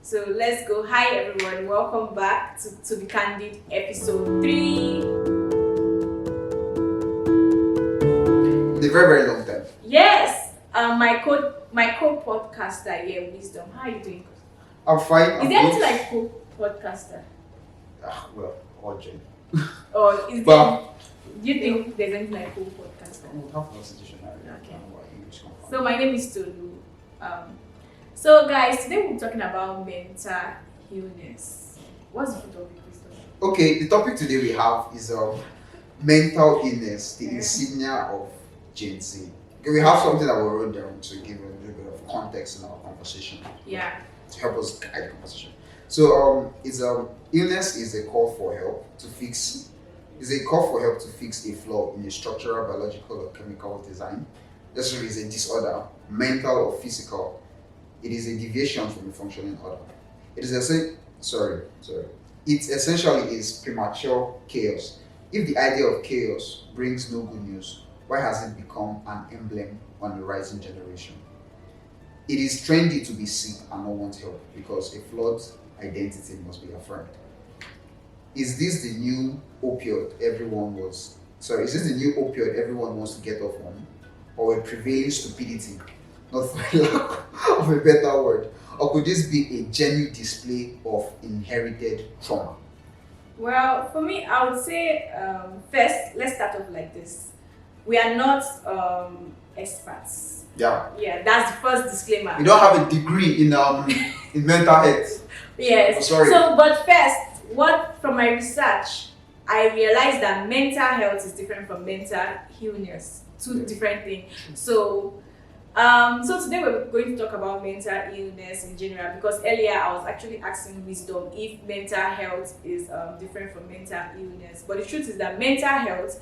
So let's go. Hi everyone, welcome back to the Candid episode 3. In a very long time. Yes, my co-podcaster here, Whizdom. How are you doing? I'm fine. Is there anything like co-podcaster? Well, urgent. Or is But do you think there's anything like co-podcaster? we have constitution. Okay. So my name is Tolu. So guys, today we're talking about mental illness. What's the topic, Whizdom? Okay, the topic today we have is mental illness, the insignia of GenZ. Okay, we have something that we wrote down to give a little bit of context in our conversation. Yeah. To help us guide the conversation. So illness is a call for help to fix a flaw in a structural, biological, or chemical design. This is a disorder, mental or physical. It is a deviation from a functioning order. It essentially is premature chaos. If the idea of chaos brings no good news, why has it become an emblem on the rising generation? It is trendy to be sick and not want help because a flawed identity must be affirmed. Is this the new opioid everyone wants to get off on? Or a prevailing stupidity, not for lack of a better word? Or could this be a genuine display of inherited trauma? Well, for me, I would say first, let's start off like this. We are not experts. Yeah, that's the first disclaimer. You don't have a degree in mental health. Yes. I'm sorry. So, but first, from my research, I realized that mental health is different from mental illness. Two different things. So today we're going to talk about mental illness in general, because earlier I was actually asking Whizdom if mental health is different from mental illness. But the truth is that mental health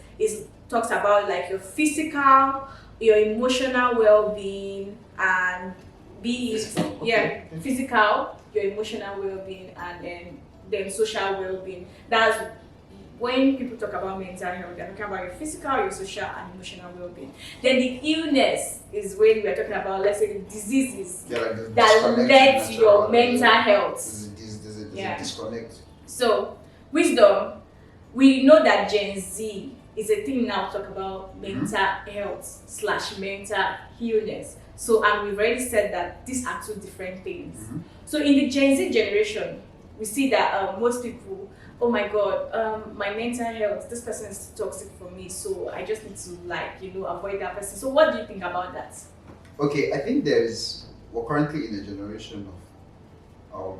talks about like your physical, your emotional well-being, and physical, your emotional well-being, and then social well-being. That's when people talk about mental health, they're talking about your physical, your social, and emotional well-being. Then the illness is when we're talking about, let's say, the diseases that led to your mental health. There's a disconnect. So, Whizdom, we know that GenZ is a thing now to talk about mental health / mental illness. So, and we've already said that these are two different things. So, in the Gen Z generation, we see that most people, oh my God, my mental health, this person is too toxic for me, so I just need to avoid that person. So what do you think about that? Okay, I think we're currently in a generation of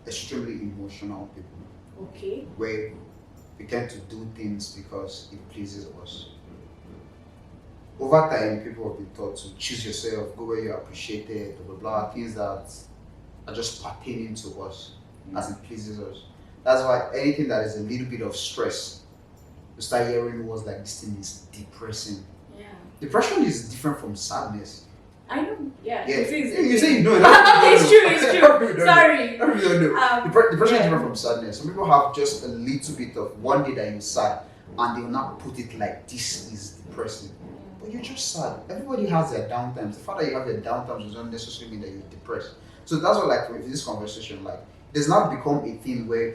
extremely emotional people. Okay. Where we tend to do things because it pleases us. Over time, people have been taught to choose yourself, go where you're appreciated, blah, blah, blah, things that are just pertaining to us as it pleases us. That's why anything that is a little bit of stress, you start hearing words like this thing is depressing. Yeah. Depression is different from sadness. I know. Yeah. You say you know. It's true. Sorry. No. Depression is different from sadness. Some people have just a little bit of one day that you're sad, and they will not put it like this is depressing. But you're just sad. Everybody has their downtimes. The fact that you have your downtimes does not necessarily mean that you're depressed. So that's what, like, with this conversation, like, there's not become a thing where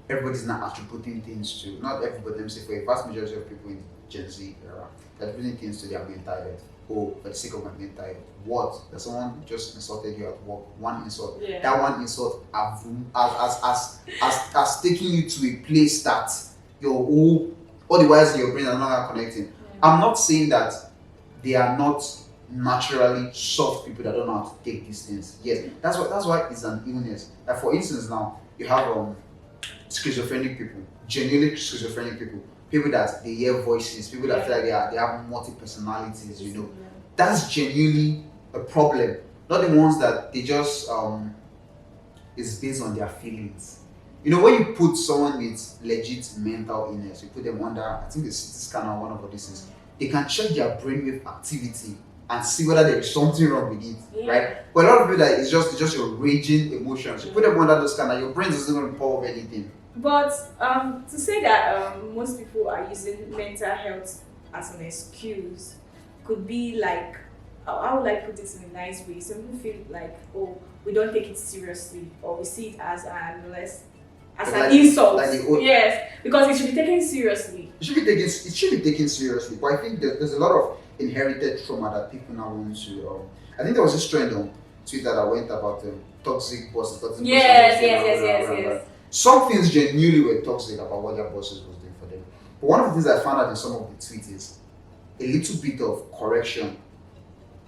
everybody's not attributing things to, not everybody, let me say for a vast majority of people in Gen Z era, they're attributing things to their mental health. Oh, for the sake of my mental health. What? That someone just insulted you at work, one insult. Yeah. That one insult has taken you to a place that all the wires in your brain are not connecting. Yeah. I'm not saying that they are not naturally soft people that don't know how to take these things. Yes, that's why it's an illness. Like, for instance, now you have schizophrenic people, genuinely schizophrenic people that they hear voices, people that feel like they have multi personalities. You know, that's genuinely a problem. Not the ones that they just is based on their feelings. You know, when you put someone with legit mental illness, you put them under, I think the CT scan or one of these things, they can check their brainwave activity and see whether there is something wrong with it, right? But a lot of people that it's just your raging emotions. You put them under those kind of, your brain isn't going to pull anything. But to say that most people are using mental health as an excuse could be like, how would I put it in a nice way? Some people feel like, oh, we don't take it seriously, or we see it as an Like- insult. like the old- Yes, because it should be taken seriously. It should be taken seriously, but I think there's a lot of inherited trauma that people now want to. I think there was this trend on Twitter that went about toxic bosses. Toxic Yes, bosses, yes. Some things genuinely were toxic about what their bosses was doing for them. But one of the things I found out in some of the tweets is a little bit of correction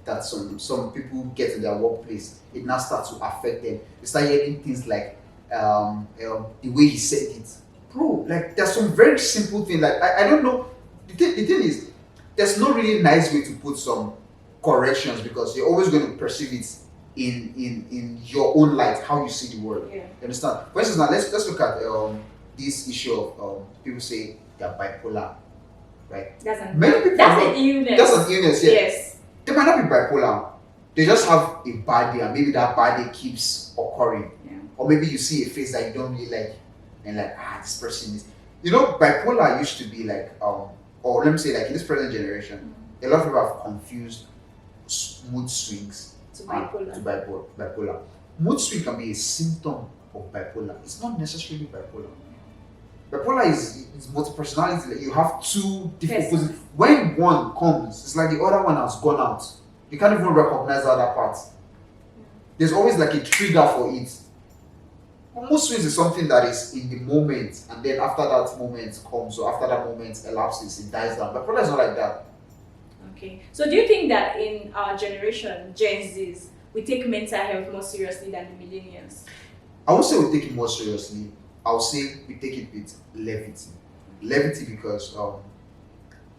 that some people get in their workplace. It now starts to affect them. They start hearing things like the way he said it. Bro, like there's some very simple thing. Like I don't know. The thing is, there's no really nice way to put some corrections because you're always going to perceive it in your own light, how you see the world. Yeah. You understand? For instance, now let's look at this issue of people say they're bipolar, right? That's an illness. That's an illness, yeah. Yes. They might not be bipolar. They just have a bad day, and maybe that bad day keeps occurring. Yeah. Or maybe you see a face that you don't really like, and like, this person is. You know, bipolar used to be like, or let me say, like in this present generation, a lot of people have confused mood swings To bipolar. to bipolar. Mood swing can be a symptom of bipolar. It's not necessarily bipolar. Bipolar is multi-personality. Like you have two different Yes. opposites. When one comes, it's like the other one has gone out. You can't even recognize the other part. There's always like a trigger for it. Mood swings is something that is in the moment, and then after that moment comes, or after that moment elapses, it dies down. Bipolar is not like that. Okay. So do you think that in our generation, Gen Zs, we take mental health more seriously than the millennials? I won't say we take it more seriously. I'll say we take it with levity. Levity because,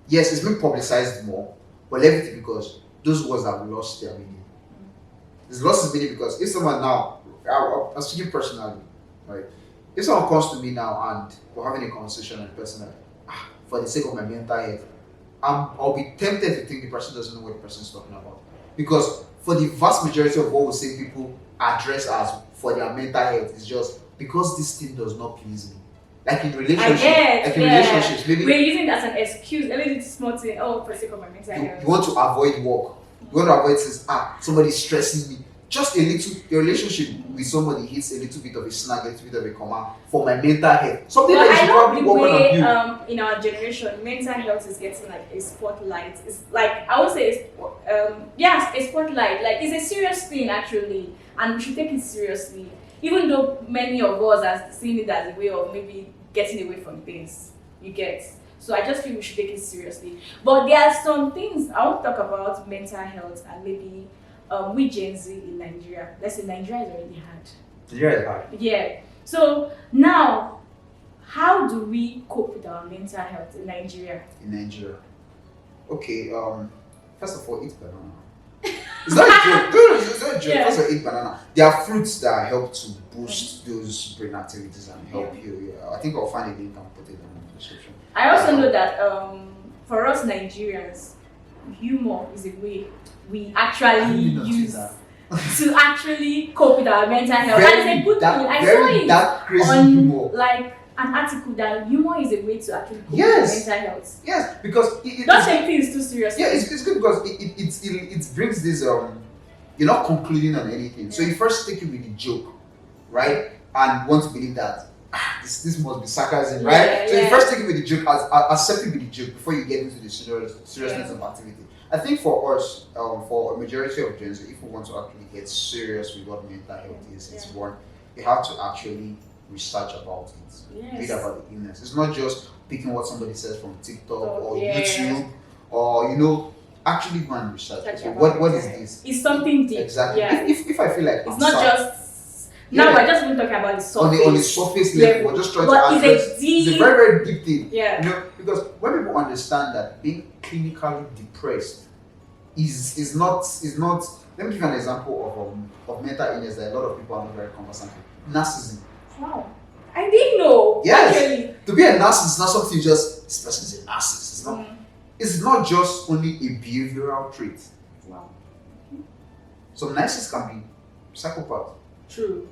yes, it's been publicized more, but levity because those words have lost their meaning. It's lost its meaning because if someone now, I'm speaking personally, right? If someone comes to me now and we're having a conversation and the person like, for the sake of my mental health, I'll be tempted to think the person doesn't know what the person is talking about. Because for the vast majority of what we say people address as for their mental health is just because this thing does not please me. Like in relationships, relationships, maybe we're using it as an excuse. Every little small thing, for the sake of my mental health. you want to avoid work. You want to avoid things, somebody's stressing me. Just a little, your relationship with somebody hits a little bit of a snag, a little bit of a comma for my mental health. Something that you should probably work on and build. In our generation, mental health is getting like a spotlight. It's like, I would say, a spotlight. Like, it's a serious thing actually, and we should take it seriously. Even though many of us are seeing it as a way of maybe getting away from things, you get. So I just feel we should take it seriously. But there are some things I want to talk about mental health and maybe with Gen Z in Nigeria. Let's say Nigeria is already hard. Nigeria is hard. Yeah. So now, how do we cope with our mental health in Nigeria? In Nigeria. Okay, first of all, eat banana. It's not a joke. It's not a joke. Yeah. First of all, eat banana. There are fruits that help to boost those brain activities and help you. Yeah. I think I'll find a link and put it in the description. I also know that for us Nigerians, humor is a way we actually use to actually cope with our mental health. That is a good thing. I saw it that crazy on humor. like an article that humor is a way to actually cope Yes. with mental health. Yes, because Don't take things too seriously. yeah, it's good because it brings this you're not concluding on anything. So you first take it with the joke, right? And want to believe that this must be sarcasm, right? Yeah, so you yeah. first take it with the joke, accept it with the joke before you get into the seriousness of activity. I think for us, for a majority of Gen Z, if we want to actually get serious with what mental health is, it's one, you have to actually research about it, read about the illness. It's not just picking what somebody says from TikTok or YouTube, or actually go and research. So what is this? It's something deep. Exactly. Yeah. If I feel like It's I'm not sad, just. Now we're just even talking about the surface. on the surface level, we're just trying But to address. it's It's a very, very deep thing. Yeah. Because when people understand that being clinically depressed is not. Let me give you an example of mental illness that a lot of people are not very conversant with. Narcissism. Wow. I didn't know. Yes. Actually. To be a narcissist is not something you just. This person is a narcissist. It's not. It's not just only a behavioral trait. Wow. Some narcissists can be psychopath. True.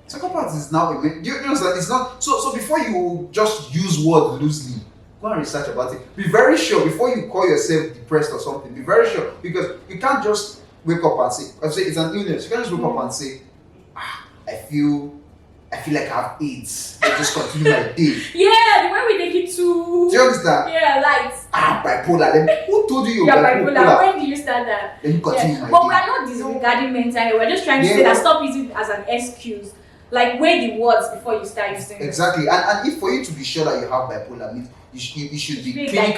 Psychopath is now do you understand? It's not so before you just use word loosely, go and research about it. Be very sure before you call yourself depressed or something. Be very sure because you can't just wake up and say it's an illness. You can't just wake up and say I feel like I have AIDS. I just continue my day. Yeah, the way we take it to. Do you understand? Yeah, light. Bipolar. Who told you You're you're bipolar? When do you start that? Let me continue Yeah. my But day. we are not disregarding mental health. We're just trying to say that stop using it as an excuse. Like, weigh the words before you start using it. Exactly. And if for you to be sure that you have bipolar means you should be clinically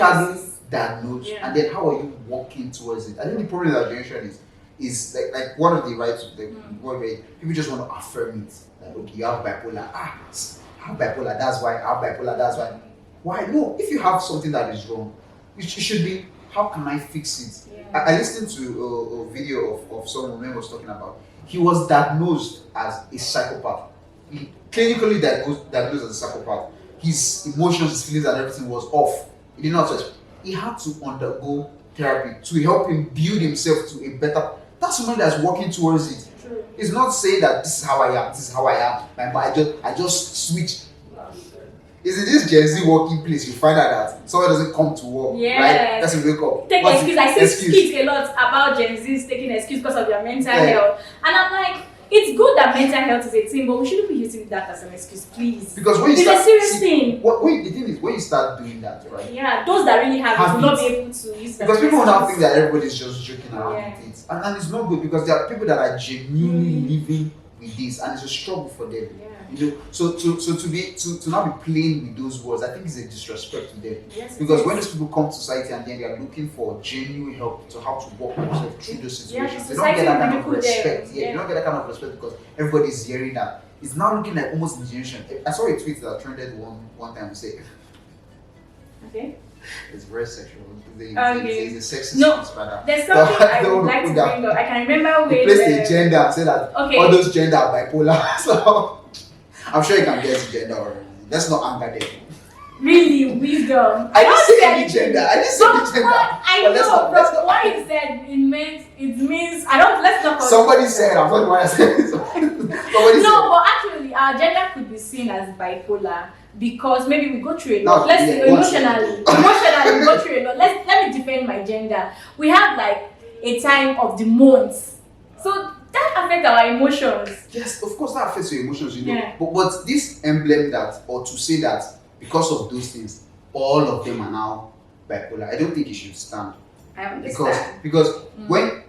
diagnosed. Yeah. And then how are you working towards it? I think the problem with that generation is like one of the rights where people just want to affirm it. Like, okay, you have bipolar. I have bipolar, that's why. I have bipolar, that's why. Why? No, if you have something that is wrong, it should be, how can I fix it? Yeah. I listened to a video of someone who was talking about, he was diagnosed as a psychopath. He clinically diagnosed as a psychopath. His emotions, his feelings, and everything was off. He did not touch. He had to undergo therapy to help him build himself to a better. That's somebody that's working towards it. True. It's not saying that this is how I am. This is how I am. But I just switch. Is in this Gen Z working place you find out that someone doesn't come to work, right? That's a wake up. Take excuse. I see skits a lot about Gen Zs taking excuse because of their mental health, and I'm like, it's good that mental health is a thing, but we shouldn't be using that as an excuse, please. Because when you it's a serious thing. The thing is, when you start doing that, right? Yeah, those that really have it will not be able to use that. Because people will now think that everybody's just joking around Yeah. with it, and it's not good because there are people that are genuinely living with this, and it's a struggle for them. Yeah. You know, so to now be playing with those words, I think is a disrespect to them. Yes, Because when these people come to society and then they are looking for genuine help to how to walk themselves through those situations, they don't get that kind of respect. Yeah, they don't get that kind of respect because everybody's hearing that. It's now looking like almost ingenuation. I saw a tweet that trended one time say, okay. It's very sexual. It's a sexist tweet, rather. There's something I would like to bring up. I can remember when placed a gender and said that all those gender are bipolar. So I'm sure you can guess gender already. Let's not anger them. Really, Whizdom. I didn't say any gender. I didn't say any gender. I know, but what you said, it means, I don't, let's not. Somebody said, I'm not the one that said it. But actually, our gender could be seen as bipolar because maybe we go through a lot. Let's say emotionally we go through a lot. Let me defend my gender. We have like a time of the month. So that affects our emotions. Yes, of course that affects your emotions, you know. Yeah. But this emblem that, or to say that because of those things, all of them are now bipolar, I don't think it should stand. I understand. Because when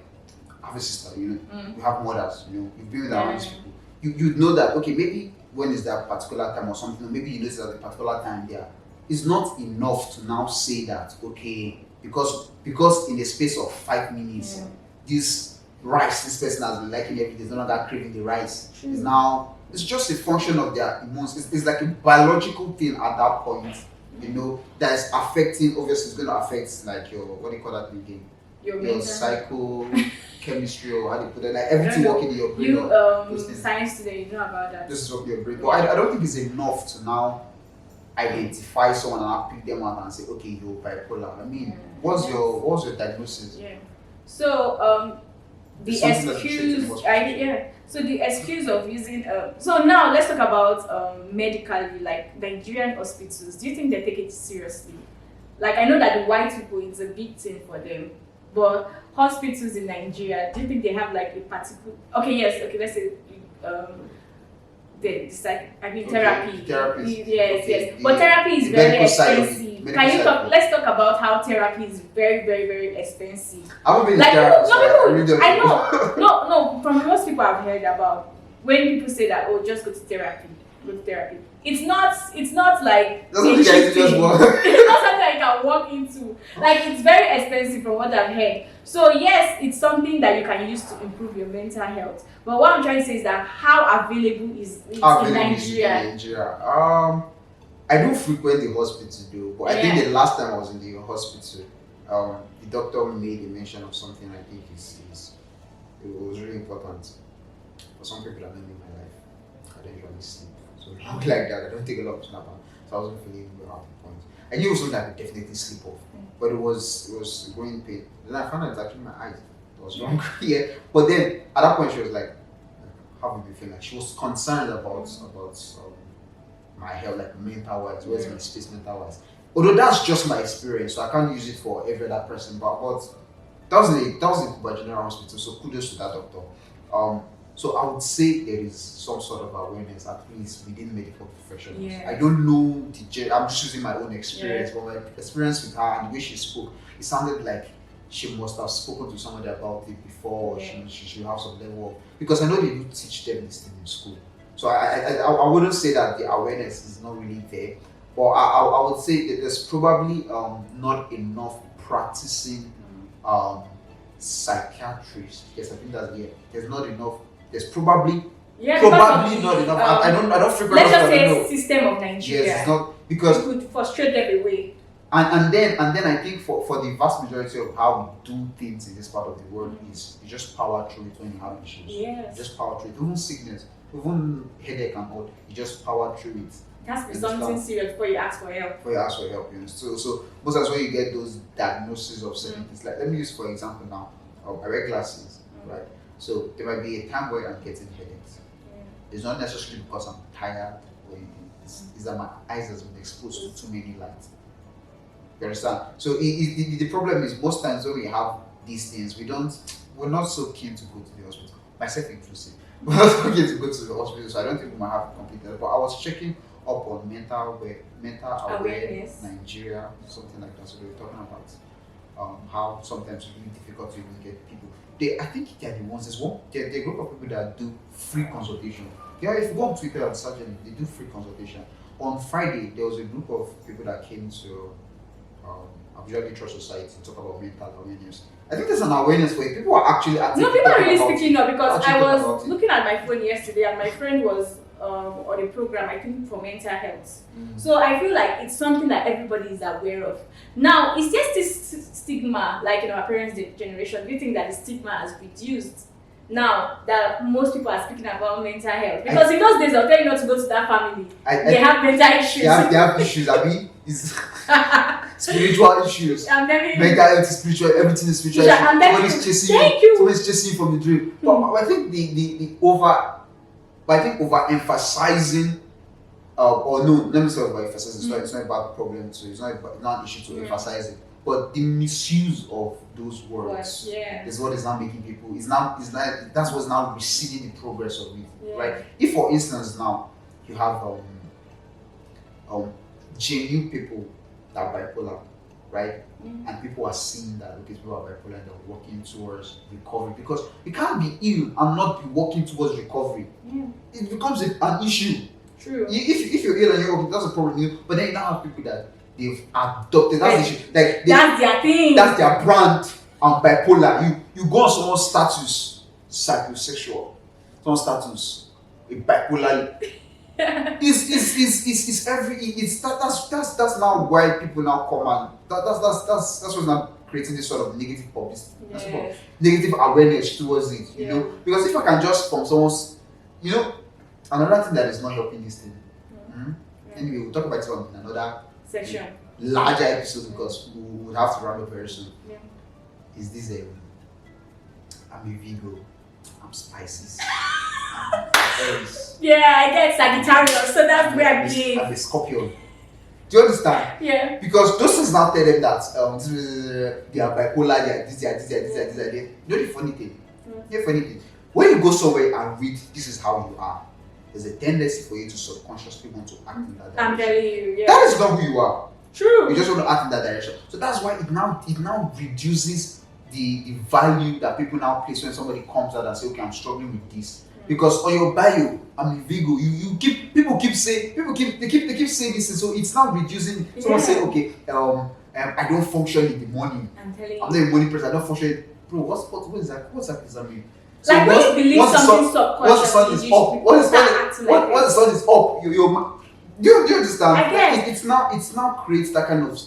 I have a sister, you know, you have mothers, you know, you've been with around these people, you know that, okay, maybe when is that particular time or something, or maybe you notice at a particular time there, it's not enough to now say that, okay, because in the space of 5 minutes, this rice this person has been liking every day is no longer craving the rice. It's just a function of their emotions. It's like a biological thing at that point, you know, that is affecting, obviously it's going to affect like your, what do you call that again? Your psychochemistry, or how do you put it, like everything working in your brain. You science today, you know about that. This is what your brain. But I don't think it's enough to now identify someone and I'll pick them out and say, okay, you're bipolar. I mean, what's your diagnosis? Yeah. So the excuse of using so now let's talk about medically, like Nigerian hospitals. Do you think they take it seriously? Like, I know that the white people, it's a big thing for them, but hospitals in Nigeria, do you think they have like a particular let's say therapy. Yes. But therapy is very expensive. Let's talk about how therapy is very, very, very expensive. I would be like I know. No. From most people I've heard about, when people say that, oh, just go to therapy. It's not like it's not something I can walk into. Like, it's very expensive from what I've heard. So yes, it's something that you can use to improve your mental health. But what I'm trying to say is that how available is it in Nigeria? I do frequent the hospital though, but I think the last time I was in the hospital, the doctor made a mention of something I think it was really important. For some people that know me in my life, I don't usually sleep. So like that, I don't take a lot of snap, so I wasn't feeling well at the point. I knew it was something I could definitely sleep off, but it was growing pain. Then I found out it's actually my eyes. It was wrong. But then at that point she was like, how have you been feeling? Like, she was concerned about my health, like mental wise, where's my space mental wise. Although that's just my experience, so I can't use it for every other person. But that was the Abuja General Hospital, so kudos to that doctor. So I would say there is some sort of awareness, at least within medical professionals. Yes. I don't know I'm just using my own experience, but my experience with her and the way she spoke, it sounded like she must have spoken to somebody about it before, or she should have some level of, because I know they do teach them this thing in school. So I wouldn't say that the awareness is not really there, but I would say that there's probably not enough practicing psychiatrists. Yes, I think that's there's not enough. There's probably not enough. I don't figure let's just say know. System of Nigeria. Yes, it's not, because it could frustrate them away. And then I think for the vast majority of how we do things in this part of the world is you just power through it when you have issues. Yes. You just power through it. Even sickness, even headache and all, you just power through it. It has to be something serious before you ask for help. You know. So most times when you get those diagnoses of certain things, like let me use for example now, I wear glasses, right? So there might be a time where I'm getting headaches. It's not necessarily because I'm tired or anything. It's that my eyes has been exposed to too many lights. You understand? So the problem is most times when we have these things, we're not so keen to go to the hospital, myself inclusive. We're not so keen to go to the hospital, so I don't think we might have completed. But I was checking up on mental awareness Nigeria, something like that. So they were talking about how sometimes it's really difficult to even get people. I think they're the ones. They're a group of people that do free consultation. Yeah, if you go on Twitter and search them, they do free consultation. On Friday, there was a group of people that came to Abuja Trust Society to talk about mental awareness. I think there's an awareness where people are actually active. No, people are really speaking up, because I was looking at my phone yesterday and my friend was on a program, I think, for mental health. So I feel like it's something that everybody is aware of. Now, is there this stigma, like in our parents' generation? Do you think that the stigma has reduced now that most people are speaking about mental health? Because in those days, they'll tell you not to go to that family. They have mental issues. They have issues, Abby. Spiritual issues. Mental health is spiritual, everything is spiritual. Somebody's chasing you. Somebody's chasing you from the dream. But I think the overemphasizing, or no, let me say overemphasizing. It's not about problem, so it's not an issue to emphasize it. But the misuse of those words is what is now making people. That's what's now receding the progress of it, right? If, for instance, now you have genuine people that are bipolar, right? And people are seeing that people are bipolar and they're working towards recovery, because you can't be ill and not be working towards recovery. It becomes an issue. True. If you're ill and you're working, that's a problem. But then you now have people that they've adopted. That's the issue. That's their thing. That's their brand. And bipolar. You go on someone's status, psychosexual. Someone's status, a bipolar. That's now why people now come and that's what's now creating this sort of negative publicity, negative awareness towards it, you know. Because if I can just from someone's, you know, another thing that is not helping this thing. Anyway, we'll talk about it in another section, larger episode, because we would have to round up very soon. Is this I'm a Virgo, I'm Pisces. I get Sagittarius, so that's where I believe. I'm a Scorpion. Do you understand? Yeah. Because those things now tell them that they are bipolar, they are this. You know the funny thing? When you go somewhere and read, this is how you are, there's a tendency for you to subconsciously want to act in that direction. I'm telling you, That is not who you are. True. You just want to act in that direction. So that's why it now reduces the value that people now place when somebody comes out and say, okay, I'm struggling with this. Because on your bio, I'm a Virgo. People keep saying this, so it's now reducing. Someone say, okay, I don't function in the morning. I'm not a morning person. I don't function. Bro, what is that? What's that? Does that mean? So like when you believe something subconscious, once the sun is up, you understand? I guess. It's now creates that kind of.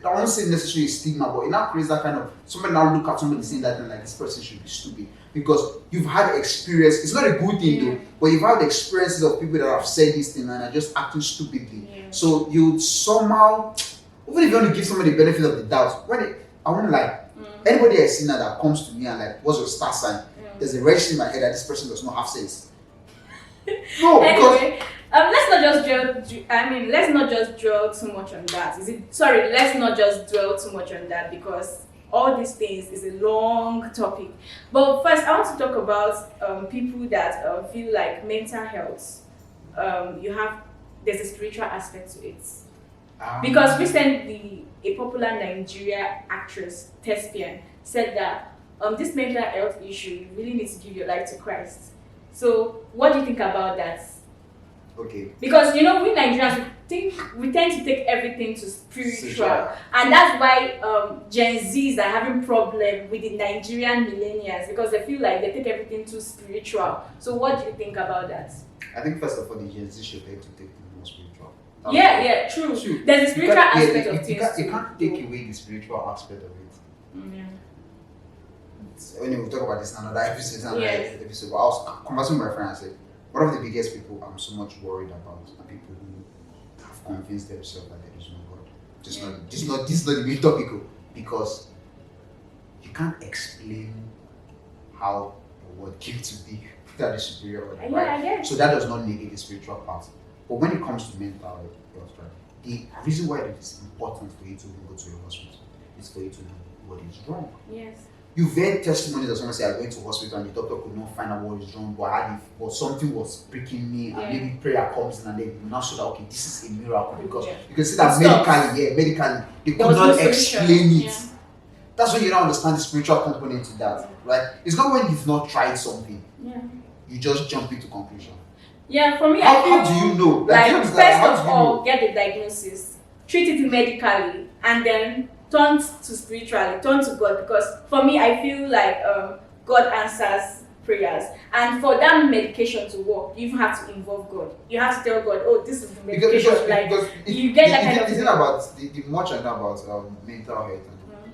I won't say necessarily stigma, but it now creates that kind of. Somebody now look at somebody saying that and like, this person should be stupid. Because you've had experience, it's not a good thing though, but you've had experiences of people that have said this thing and are just acting stupidly. So you somehow, even if you want to give somebody the benefit of the doubt, I won't lie, anybody I've seen that comes to me and like, what's your star sign? There's a register in my head that this person does not have sense. No, anyway, let's not just dwell too much on that. Let's not just dwell too much on that, because all these things is a long topic. But first, I want to talk about people that feel like mental health. There's a spiritual aspect to it. Because recently, a popular Nigeria actress, thespian, said that this mental health issue, you really need to give your life to Christ. So, what do you think about that? Okay. Because we Nigerians we tend to take everything to spiritual, and that's why Gen Zs are having problem with the Nigerian millennials because they feel like they take everything too spiritual. So, what do you think about that? I think first of all, the Gen Z should like to take the more spiritual. Yeah, true. There's a spiritual aspect of things. You can't take away the spiritual aspect of it. Yeah. When we talk about this in another episode, but I was conversing with my friend and said, one of the biggest people I'm so much worried about are people who have convinced themselves that there is no God. This is not the main topic, because you can't explain how the word came to be without the superior order, right? So that does not negate the spiritual part. But when it comes to mental health, right, the reason why it is important for you to go to a hospital is for you to know what is wrong. Yes. You've heard testimonies that someone said, I went to hospital and the doctor could not find out what is wrong, but something was pricking me, and maybe prayer comes in and then you now show that, okay, this is a miracle, because you can see that medically, they could not explain it. That's when you don't understand the spiritual component to that, right? It's not when you've not tried something, you just jump into conclusion. Yeah, for me, how do you know? First of all, get the diagnosis, treat it medically, and then turn to spiritually, turn to God, because for me, I feel like God answers prayers, and for that medication to work, you even have to involve God. You have to tell God, oh, this is the medication. Because you get that kind of thing. About the much I know about mental health,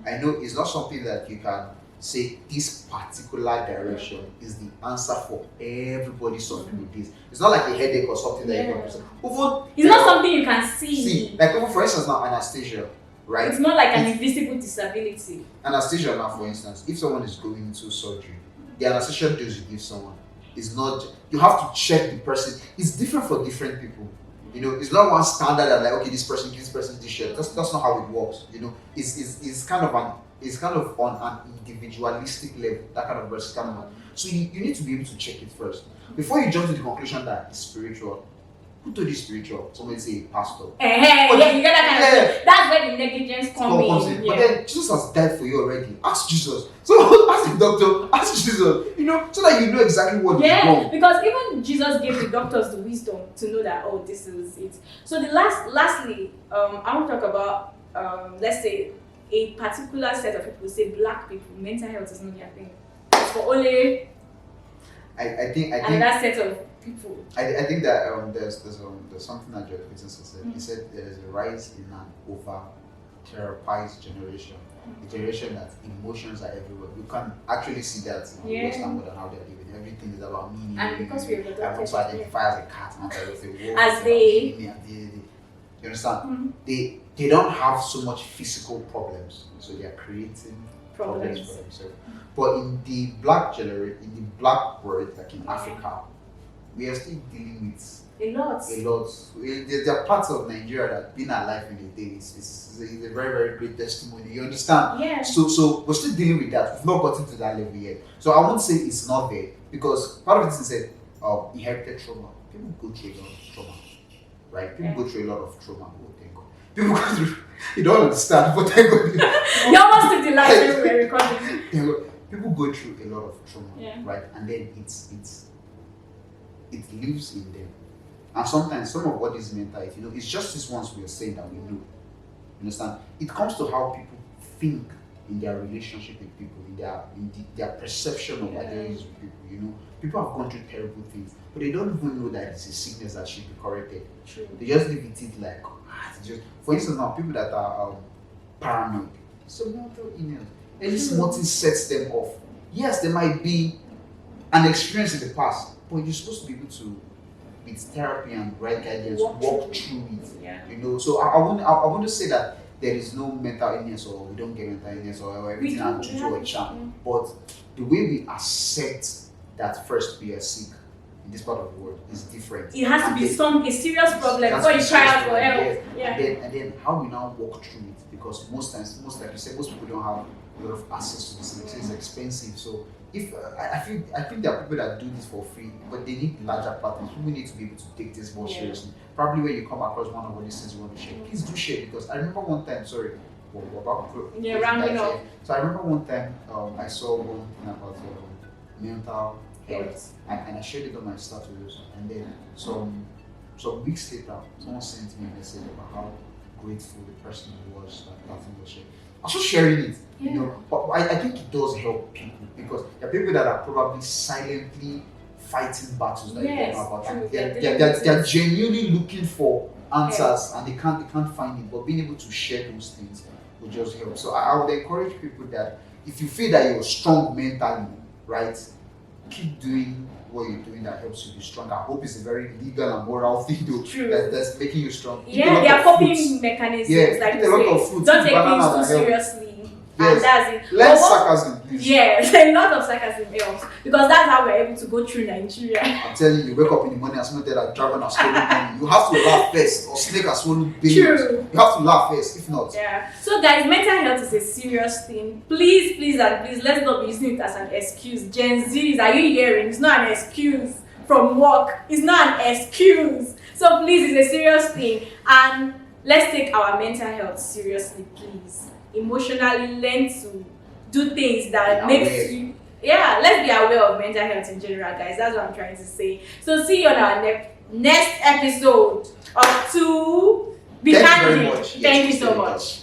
I know it's not something that you can say this particular direction is the answer for everybody suffering with this. It's not like a headache or something that you can present. It's not something you can see. Like for instance, now anesthesia. Right? It's not like an invisible disability. Anesthesia now, for instance, if someone is going into surgery, the anesthesia dose you give someone is not, you have to check the person. It's different for different people. It's not one standard that like, okay, this person gives this person this shit. That's not how it works. It's kind of on an individualistic level, that kind of versus kind of. So you need to be able to check it first. Before you jump to the conclusion that it's spiritual. Who told you spiritual? Somebody say pastor. You get that kind of thing. That's where the negligence comes in. But then Jesus has died for you already. Ask Jesus. So ask the doctor, ask Jesus, so that you know exactly what is wrong. Because even Jesus gave the doctors the wisdom to know that, oh, this is it. So lastly, I want to talk about let's say a particular set of people, say black people, mental health is not their thing. It's for only I think that set of people. I think that there's something that George Peterson said. He said there is a rise in an over therapized generation, a generation that emotions are everywhere. You can actually see that in Western world and how they're living. Everything is about meaning. And because we have I want to identify as a cat, and as they. You understand? They don't have so much physical problems, so they are creating problems for themselves. But in the black world, like in Africa, we are still dealing with a lot. There are parts of Nigeria that being alive in the day is a very, very great testimony. You understand? Yeah. So we're still dealing with that. We've not gotten to that level yet. So I won't say it's not there, because part of it is inherited trauma. People go through a lot of trauma, right? People go through a lot of trauma. Oh, thank God. People go through. You don't understand, but thank God. You almost took the last we were recording. People go through a lot of trauma, right? And then it lives in them. And sometimes some of what is mental, it's just these ones we are saying that we know. You understand? It comes to how people think in their relationship with people, in their perception of identities with people. People have gone through terrible things, but they don't even know that it's a sickness that should be corrected. True. They just leave it like, for instance, now people that are paranoid, it's a mental illness. Any small thing sets them off. Yes, there might be an experience in the past, but you're supposed to be able to, with therapy and right guidance, walk through it. Yeah. So I want to say that there is no mental illness, or we don't get mental illness, or everything has to do a charm. But the way we accept that first we are sick in this part of the world is different. It has to be a serious problem before you try out for help. And then how we now walk through it, because most times, like you said, most people don't have a lot of access to this thing. So it's expensive. So if I think there are people that do this for free, but they need larger platforms. People need to be able to take this more seriously. Probably when you come across one of these things you want to share, please do share, because I remember one time. Sorry, we're about to rounding up. So I remember one time I saw one thing about mental health, and I shared it on my status, and then some weeks later, someone sent me a message about how grateful the person was that thing was shared. I'm still sharing it, you know, but I think it does help people, because there are people that are probably silently fighting battles that you don't know about. And they're genuinely looking for answers and they can't find it, but being able to share those things will just help. So I would encourage people that if you feel that you're strong mentally, right, keep doing what you're doing that helps you be strong. I hope it's a very legal and moral thing though, that's making you strong. Yeah, there are coping mechanisms. Yeah, like a lot of fruits. Don't take things too seriously. Yes. And that's it. Less sarcasm, please. Yeah, a lot of sarcasm helps, because that's how we're able to go through Nigeria. I'm telling you, wake up in the morning and somebody that driving has stolen money. You have to laugh first, or snake has swallowed babies. True. You have to laugh first, if not. Yeah. So guys, mental health is a serious thing. Please, let's not be using it as an excuse. Gen Z, are you hearing? It's not an excuse from work. It's not an excuse. So please, it's a serious thing, and let's take our mental health seriously, please. Emotionally, learn to do things that makes you. Yeah, let's be aware of mental health in general, guys. That's what I'm trying to say. So see you on our next episode of To Be Candid. Thank you so much.